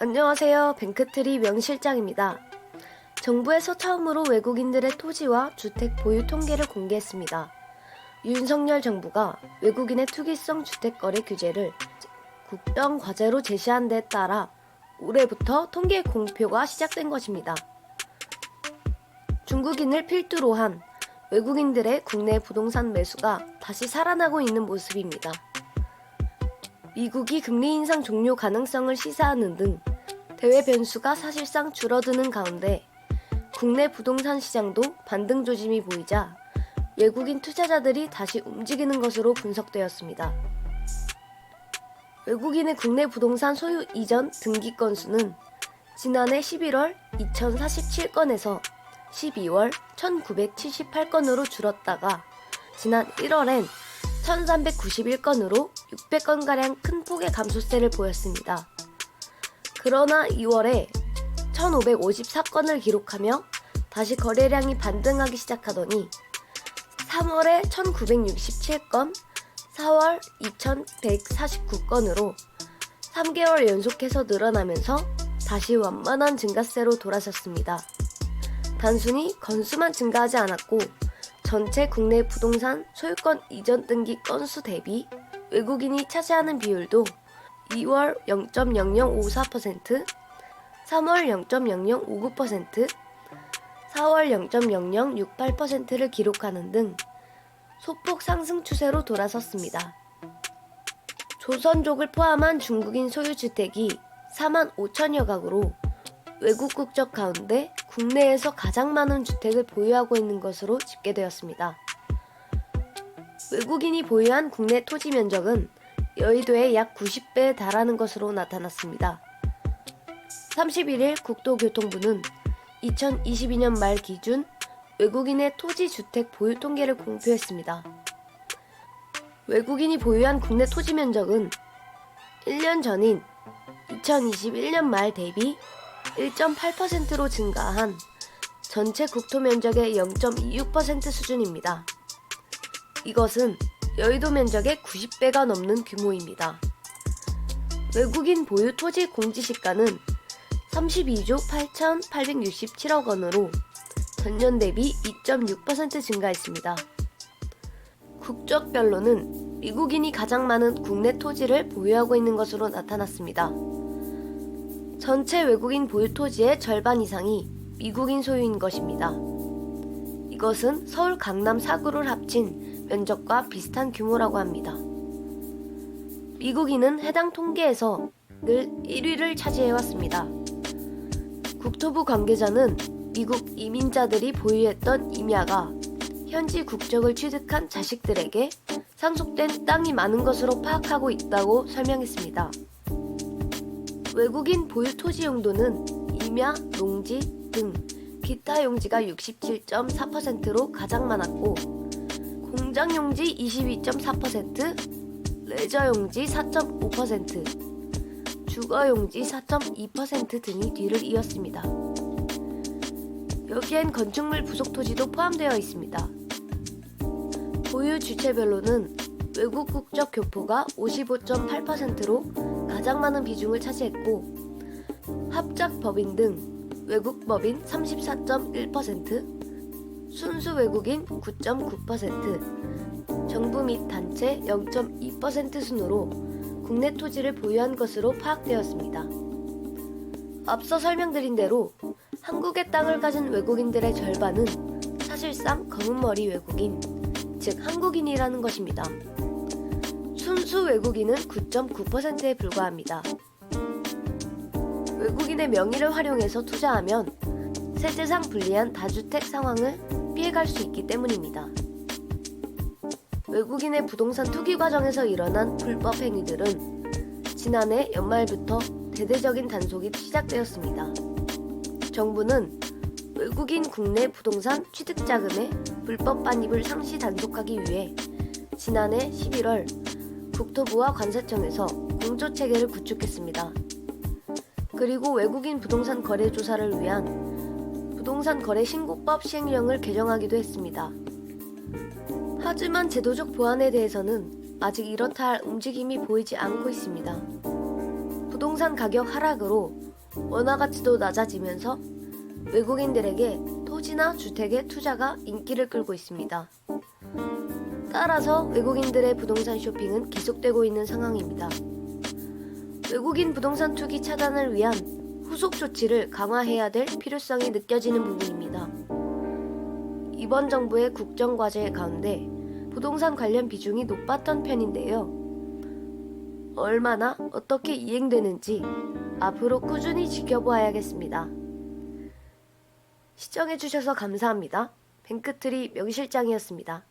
안녕하세요. 뱅크트리 명실장입니다. 정부에서 처음으로 외국인들의 토지와 주택 보유 통계를 공개했습니다. 윤석열 정부가 외국인의 투기성 주택 거래 규제를 국정 과제로 제시한 데 따라 올해부터 통계 공표가 시작된 것입니다. 중국인을 필두로 한 외국인들의 국내 부동산 매수가 다시 살아나고 있는 모습입니다. 미국이 금리 인상 종료 가능성을 시사하는 등 대외 변수가 사실상 줄어드는 가운데 국내 부동산 시장도 반등 조짐이 보이자 외국인 투자자들이 다시 움직이는 것으로 분석되었습니다. 외국인의 국내 부동산 소유 이전 등기 건수는 지난해 11월 2047건에서 12월 1978건으로 줄었다가 지난 1월엔 1391건으로 600건가량 큰 폭의 감소세를 보였습니다. 그러나 2월에 1554건을 기록하며 다시 거래량이 반등하기 시작하더니 3월에 1967건, 4월 2149건으로 3개월 연속해서 늘어나면서 다시 완만한 증가세로 돌아섰습니다. 단순히 건수만 증가하지 않았고 전체 국내 부동산 소유권 이전 등기 건수 대비 외국인이 차지하는 비율도 2월 0.0054%, 3월 0.0059%, 4월 0.0068%를 기록하는 등 소폭 상승 추세로 돌아섰습니다. 조선족을 포함한 중국인 소유주택이 4만 5천여 가구로 외국 국적 가운데 국내에서 가장 많은 주택을 보유하고 있는 것으로 집계되었습니다. 외국인이 보유한 국내 토지 면적은 여의도의 약 90배에 달하는 것으로 나타났습니다. 31일 국토교통부는 2022년 말 기준 외국인의 토지 주택 보유 통계를 공표했습니다. 외국인이 보유한 국내 토지 면적은 1년 전인 2021년 말 대비 1.8%로 증가한 전체 국토 면적의 0.26% 수준입니다. 이것은 여의도 면적의 90배가 넘는 규모입니다. 외국인 보유 토지 공시지가는 32조 8,867억 원으로 전년 대비 2.6% 증가했습니다. 국적별로는 미국인이 가장 많은 국내 토지를 보유하고 있는 것으로 나타났습니다. 전체 외국인 보유 토지의 절반 이상이 미국인 소유인 것입니다. 이것은 서울 강남 4구를 합친 면적과 비슷한 규모라고 합니다. 미국인은 해당 통계에서 늘 1위를 차지해왔습니다. 국토부 관계자는 미국 이민자들이 보유했던 임야가 현지 국적을 취득한 자식들에게 상속된 땅이 많은 것으로 파악하고 있다고 설명했습니다. 외국인 보유 토지 용도는 임야, 농지 등 기타 용지가 67.4%로 가장 많았고 공장 용지 22.4%, 레저 용지 4.5%, 주거 용지 4.2% 등이 뒤를 이었습니다. 여기엔 건축물 부속 토지도 포함되어 있습니다. 보유 주체별로는 외국 국적 교포가 55.8%로 가장 많은 비중을 차지했고 합작 법인 등 외국 법인 34.1%, 순수 외국인 9.9%, 정부 및 단체 0.2% 순으로 국내 토지를 보유한 것으로 파악되었습니다. 앞서 설명드린 대로 한국의 땅을 가진 외국인들의 절반은 사실상 검은머리 외국인, 즉 한국인이라는 것입니다. 순수 외국인은 9.9%에 불과합니다. 외국인의 명의를 활용해서 투자하면 세제상 불리한 다주택 상황을 피해갈 수 있기 때문입니다. 외국인의 부동산 투기 과정에서 일어난 불법 행위들은 지난해 연말부터 대대적인 단속이 시작되었습니다. 정부는 외국인 국내 부동산 취득 자금의 불법 반입을 상시 단속하기 위해 지난해 11월 국토부와 관세청에서 공조 체계를 구축했습니다. 그리고 외국인 부동산 거래 조사를 위한 부동산 거래 신고법 시행령을 개정하기도 했습니다. 하지만 제도적 보완에 대해서는 아직 이렇다 할 움직임이 보이지 않고 있습니다. 부동산 가격 하락으로 원화 가치도 낮아지면서 외국인들에게 토지나 주택의 투자가 인기를 끌고 있습니다. 따라서 외국인들의 부동산 쇼핑은 계속되고 있는 상황입니다. 외국인 부동산 투기 차단을 위한 후속 조치를 강화해야 될 필요성이 느껴지는 부분입니다. 이번 정부의 국정과제 가운데 부동산 관련 비중이 높았던 편인데요. 얼마나 어떻게 이행되는지 앞으로 꾸준히 지켜보아야겠습니다. 시청해주셔서 감사합니다. 뱅크트리 명실장이었습니다.